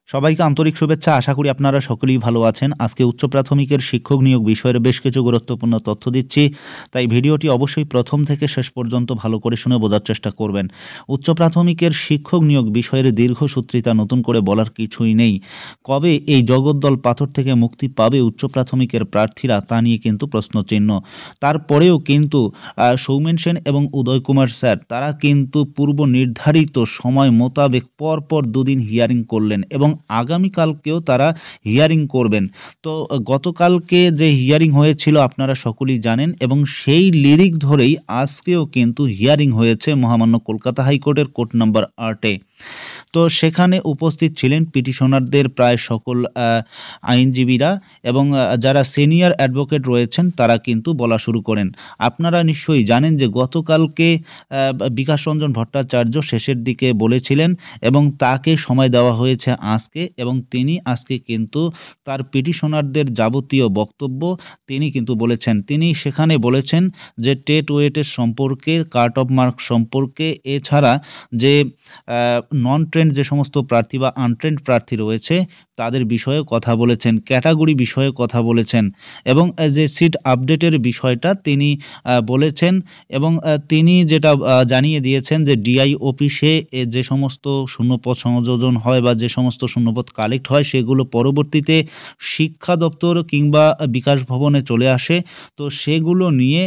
সবাইকে আন্তরিক শুভেচ্ছা। আশা করি আপনারা সকলেই ভালো আছেন। আজকে উচ্চ প্রাথমিকের শিক্ষক নিয়োগ বিষয়ের বেশ কিছু গুরুত্বপূর্ণ তথ্য দিচ্ছি। তাই ভিডিওটি অবশ্যই প্রথম থেকে শেষ পর্যন্ত ভালো করে শুনে বোঝার চেষ্টা করবেন। উচ্চ প্রাথমিকের শিক্ষক নিয়োগ বিষয়ের দীর্ঘসূত্রিতা নতুন করে বলার কিছুই নেই। কবে এই জগদ্দল পাথর থেকে মুক্তি পাবে উচ্চ প্রাথমিকের প্রার্থীরা, তা নিয়ে কিন্তু প্রশ্নচিহ্ন। তারপরেও কিন্তু সৌমেন সেন এবং উদয় কুমার স্যার তারা কিন্তু পূর্ব নির্ধারিত সময় মোতাবেক পরপর দুদিন হিয়ারিং করলেন এবং আগামীকালকেও তারা হিয়ারিং করবেন। তো গতকালকে যে হিয়ারিং হয়েছিল আপনারা সকলেই জানেন এবং সেই লিরিক ধরেই আজকেও কিন্তু হিয়ারিং হয়েছে মহামান্য কলকাতা হাইকোর্টের কোর্ট নাম্বার ৮-এ। তো সেখানে উপস্থিত ছিলেন পিটিশনারদের প্রায় সকল আইনজীবীরা এবং যারা সিনিয়র অ্যাডভোকেট রয়েছেন তারা কিন্তু বলা শুরু করেন। আপনারা নিশ্চয়ই জানেন যে গতকালকে বিকাশ রঞ্জন ভট্টাচার্য শেষের দিকে বলেছিলেন এবং তাকে সময় দেওয়া হয়েছে আজকে, এবং তিনি আজকে কিন্তু তার পিটিশনারদের যাবতীয় বক্তব্য তিনি কিন্তু বলেছেন। তিনি সেখানে বলেছেন যে টেট ওয়েটের সম্পর্কে, কাট অফ মার্ক সম্পর্কে, এছাড়া যে নন ট্রেন্ড যে সমস্ত প্রার্থী বা আনট্রেন্ড প্রার্থী রয়েছে তাদের বিষয়ে কথা বলেছেন, ক্যাটাগরি বিষয়ে কথা বলেছেন এবং যে সিট আপডেটের বিষয়টা তিনি বলেছেন এবং তিনি যেটা জানিয়ে দিয়েছেন যে ডিআই অফিসে যে সমস্ত শূন্যপদ সংযোজন হয় বা যে সমস্ত শূন্যপদ কালেক্ট হয় সেগুলো পরবর্তীতে শিক্ষা দপ্তর কিংবা বিকাশ ভবনে চলে আসে। তো সেগুলো নিয়ে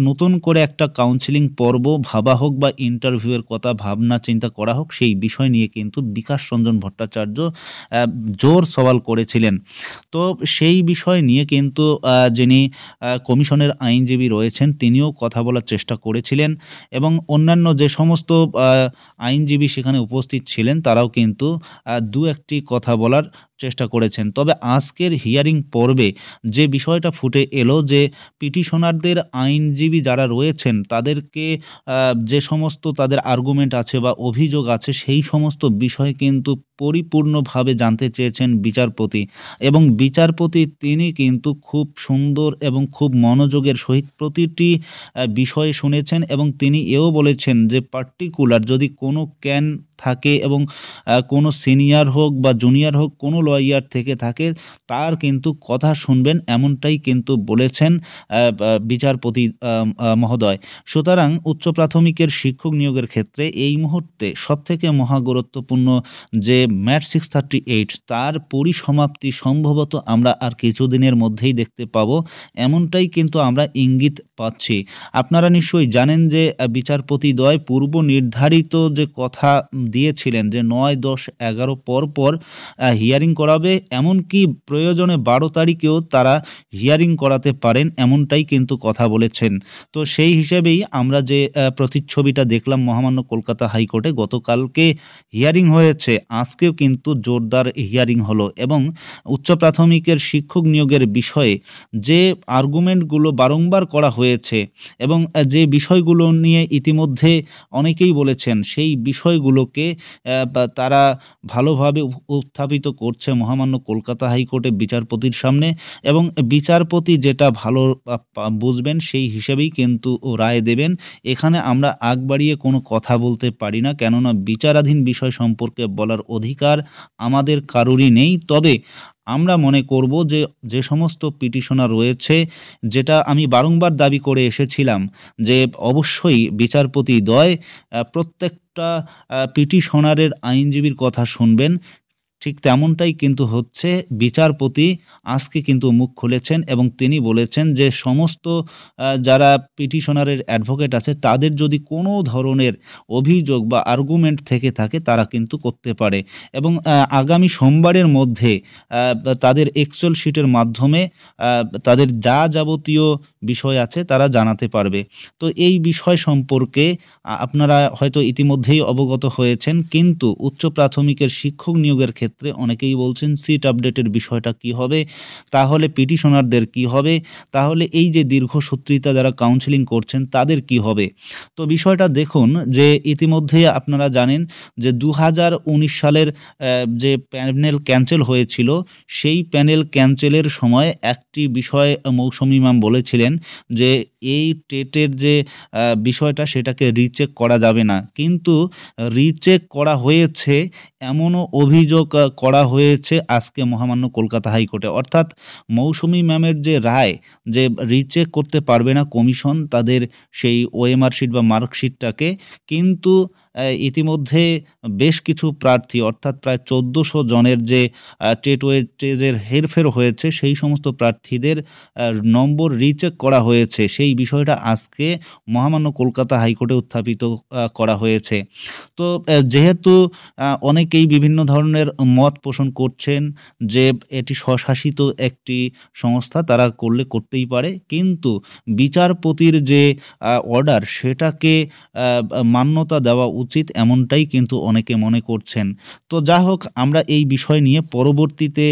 নতুন করে একটা কাউন্সিলিং পর্ব ভাবা হোক বা ইন্টারভিউয়ের কথা ভাবনা চিন্তা করা হোক, সেই বিষয় নিয়ে কিন্তু বিকাশ রঞ্জন ভট্টাচার্য জোর সওয়াল করেছিলেন। তো সেই বিষয় নিয়ে কিন্তু যিনি কমিশনের আইনজীবী রয়েছেন তিনিও কথা বলার চেষ্টা করেছিলেন এবং অন্যান্য যে সমস্ত আইনজীবী সেখানে উপস্থিত ছিলেন তারাও কিন্তু দু একটি কথা বলার চেষ্টা করেছেন। তবে আজকের হিয়ারিং পর্বে যে বিষয়টা ফুটে এলো যে পিটিশনারদের আইনজীবী যারা রয়েছেন তাদেরকে যে সমস্ত তাদের আর্গুমেন্ট আছে বা অভিযোগ আছে সেই সমস্ত বিষয় কিন্তু পরিপূর্ণভাবে জানতে চেয়েছেন বিচারপতি এবং বিচারপতি তিনি কিন্তু খুব সুন্দর এবং খুব মনোযোগের সহিত প্রতিটি বিষয় শুনেছেন এবং তিনি এও বলেছেন যে পার্টিকুলার যদি কোনো ক্যান থাকে এবং কোনো সিনিয়র হোক বা জুনিয়র হোক কোনো লয়ার থেকে থাকে তার কিন্তু কথা শুনবেন, এমনটাই কিন্তু বলেছেন বিচারপতি মহোদয়। সুতরাং উচ্চ প্রাথমিকের শিক্ষক নিয়োগের ক্ষেত্রে এই মুহূর্তে সবথেকে মহা গুরুত্বপূর্ণ যে ম্যাট 638 তার পরিসমাপ্তি সম্ভবত আমরা আর কিছুদিনের মধ্যেই দেখতে পাবো, এমনটাই কিন্তু আমরা ইঙ্গিত পাচ্ছি। আপনারা নিশ্চয়ই জানেন যে বিচারপতিদ্বয় পূর্ব নির্ধারিত যে কথা দিয়েছিলেন যে 9, 10, 11 পর পর হিয়ারিং করাবে, এমনকি প্রয়োজনে 12 তারিখেও তারা হিয়ারিং করাতে পারেন, এমনটাই কিন্তু কথা বলেছেন। তো সেই হিসেবেই আমরা যে প্রতিচ্ছবিটা দেখলাম মহামান্য কলকাতা হাইকোর্টে গতকালকে হিয়ারিং হয়েছে, আজকেও কিন্তু জোরদার হিয়ারিং হলো এবং উচ্চ প্রাথমিকের শিক্ষক নিয়োগের বিষয়ে যে আর্গুমেন্টগুলো বারংবার করা হয়েছে এবং যে বিষয়গুলো নিয়ে ইতিমধ্যে অনেকেই বলেছেন সেই বিষয়গুলোকে তারা ভালোভাবে উত্থাপিত করছে মহামান্য কলকাতা হাইকোর্টের বিচারপতির সামনে এবং বিচারপতি যেটা ভালো বুঝবেন সেই হিসেবেই কিন্তু রায় দেবেন। এখানে আমরা আগ বাড়িয়ে কোনো কথা বলতে পারি না, কেননা বিচারাধীন বিষয় সম্পর্কে বলার অধিকার আমাদের কারোরই নেই। তবে আমরা মনে করব যে যে সমস্ত পিটিশনার রয়েছে, যেটা আমি বারংবার দাবি করে এসেছিলাম যে অবশ্যই বিচারপতিদ্বয় প্রত্যেকটা পিটিশনারের আইনজীবীর কথা শুনবেন, ঠিক তেমনটাই কিন্তু হচ্ছে। বিচারপতি আজকে কিন্তু মুখ খুলেছেন এবং তিনি বলেছেন যে সমস্ত যারা পিটিশনারের অ্যাডভোকেট আছে তাদের যদি কোনো ধরনের অভিযোগ বা আর্গুমেন্ট থেকে থাকে তারা কিন্তু করতে পারে এবং আগামী সোমবারের মধ্যে তাদের এক্সেল শিটের মাধ্যমে তাদের যা যাবতীয় বিষয় আছে তারা জানাতে পারবে। তো এই বিষয় সম্পর্কে আপনারা হয়তো ইতিমধ্যেই অবগত হয়েছেন, কিন্তু উচ্চ প্রাথমিকের শিক্ষক নিয়োগের ক্ষেত্রে অনেকেই বলছেন সিট আপডেটের বিষয়টা কি হবে, তাহলে পিটিশনারদের কি হবে, তাহলে এই যে দীর্ঘসূত্রিতা যারা কাউন্সিলিং করছেন তাদের কি হবে। তো বিষয়টা দেখুন যে ইতিমধ্যে আপনারা জানেন যে 2019 সালের যে প্যানেল ক্যান্সেল হয়েছিল সেই প্যানেল ক্যান্সেলের সময় একটি বিষয় মৌসুমী ম্যাম বলেছিলেন যে এই টেটের যে বিষয়টা সেটাকে রিচেক করা যাবে না, কিন্তু রিচেক করা হয়েছে এমনও অভিযোগ করা হয়েছে আজকে মহামান্য কলকাতা হাইকোর্টে। অর্থাৎ মৌসুমী ম্যামের যে রায়, যে রিচেক করতে পারবে না কমিশন তাদের সেই ওএমআর শিট বা মার্কশিটটাকে, কিন্তু ইতিমধ্যে বেশ কিছু প্রার্থী অর্থাৎ প্রায় ১৪০০ জনের যে টেট ওয়েটেজের হেরফের হয়েছে সেই সমস্ত প্রার্থীদের নম্বর রিচেক করা হয়েছে। সেই বিষয়টা আজকে মহামান্য কলকাতা হাইকোর্টে উত্থাপিত করা হয়েছে। তো যেহেতু অনেকেই বিভিন্ন ধরনের মত পোষণ করছেন যে এটি স্বশাসিত একটি সংস্থা, তারা করলে করতেই পারে, কিন্তু বিচারপতির যে অর্ডার সেটাকে মান্যতা দেওয়া উচিত, এমনটাই কিন্তু অনেকে মনে করছেন। তো যা হোক, আমরা এই বিষয় নিয়ে পরবর্তীতে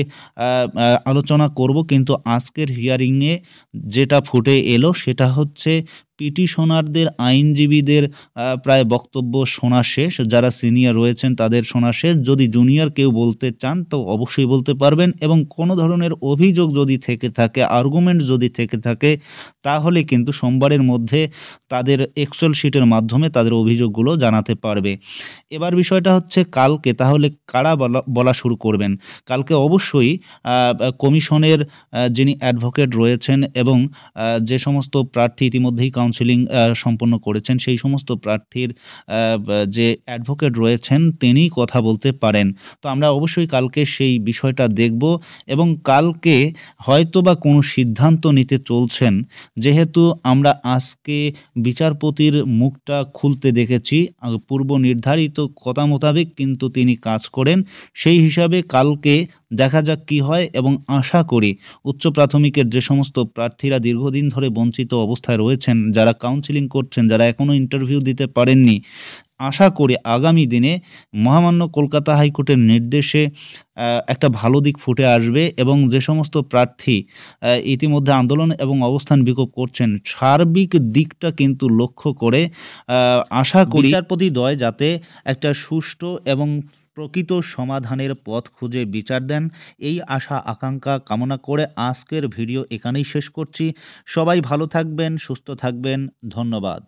আলোচনা করব, কিন্তু আজকের হিয়ারিংয়ে যেটা ফুটে এলো সেটা হচ্ছে পিটিশনারদের আইনজীবীদের প্রায় বক্তব্য শোনা শেষ। যারা সিনিয়র রয়েছেন তাদের শোনা শেষ। যদি জুনিয়র কেউ বলতে চান তো অবশ্যই বলতে পারবেন, এবং কোনো ধরনের অভিযোগ যদি থেকে থাকে, আর্গুমেন্ট যদি থেকে থাকে, তাহলে কিন্তু সোমবারের মধ্যে তাদের এক্সেল শিটের মাধ্যমে তাদের অভিযোগগুলো জানাতে পারবে। এবার বিষয়টা হচ্ছে কালকে তাহলে কারা বলা শুরু করবেন। কালকে অবশ্যই কমিশনের যিনি অ্যাডভোকেট রয়েছেন এবং যে সমস্ত প্রার্থী ইতিমধ্যেই কাউন্সেলিং সম্পন্ন করেছেন সেই সমস্ত প্রার্থীর যে অ্যাডভোকেট রয়েছেন তিনিই কথা বলতে পারেন। তো আমরা অবশ্যই কালকে সেই বিষয়টা দেখব, এবং কালকে হয়তোবা কোনো সিদ্ধান্ত নিতে চলছেন। যেহেতু আমরা আজকে বিচারপতির মুখটা খুলতে দেখেছি, পূর্ব নির্ধারিত কথা মোতাবেক কিন্তু তিনি কাজ করেন, সেই হিসাবে কালকে দেখা যাক কি হয়। এবং আশা করি উচ্চ প্রাথমিকের যে সমস্ত প্রার্থীরা দীর্ঘদিন ধরে বঞ্চিত অবস্থায় রয়েছেন, যারা কাউন্সেলিং করছেন, যারা এখনও ইন্টারভিউ দিতে পারেননি, আশা করি আগামী দিনে মহামান্য কলকাতা হাইকোর্টের নির্দেশে একটা ভালো দিক ফুটে আসবে, এবং যে সমস্ত প্রার্থী ইতিমধ্যে আন্দোলন এবং অবস্থান বিক্ষোভ করছেন, সার্বিক দিকটা কিন্তু লক্ষ্য করে আশা করি বিচারপতিদ্বয় যাতে একটা সুষ্ঠু এবং প্রকৃত সমাধানের পথ খুঁজে বিচার দেন, এই আশা আকাঙ্ক্ষা কামনা করে আজকের ভিডিও এখানেই শেষ করছি। সবাই ভালো থাকবেন, সুস্থ থাকবেন। ধন্যবাদ।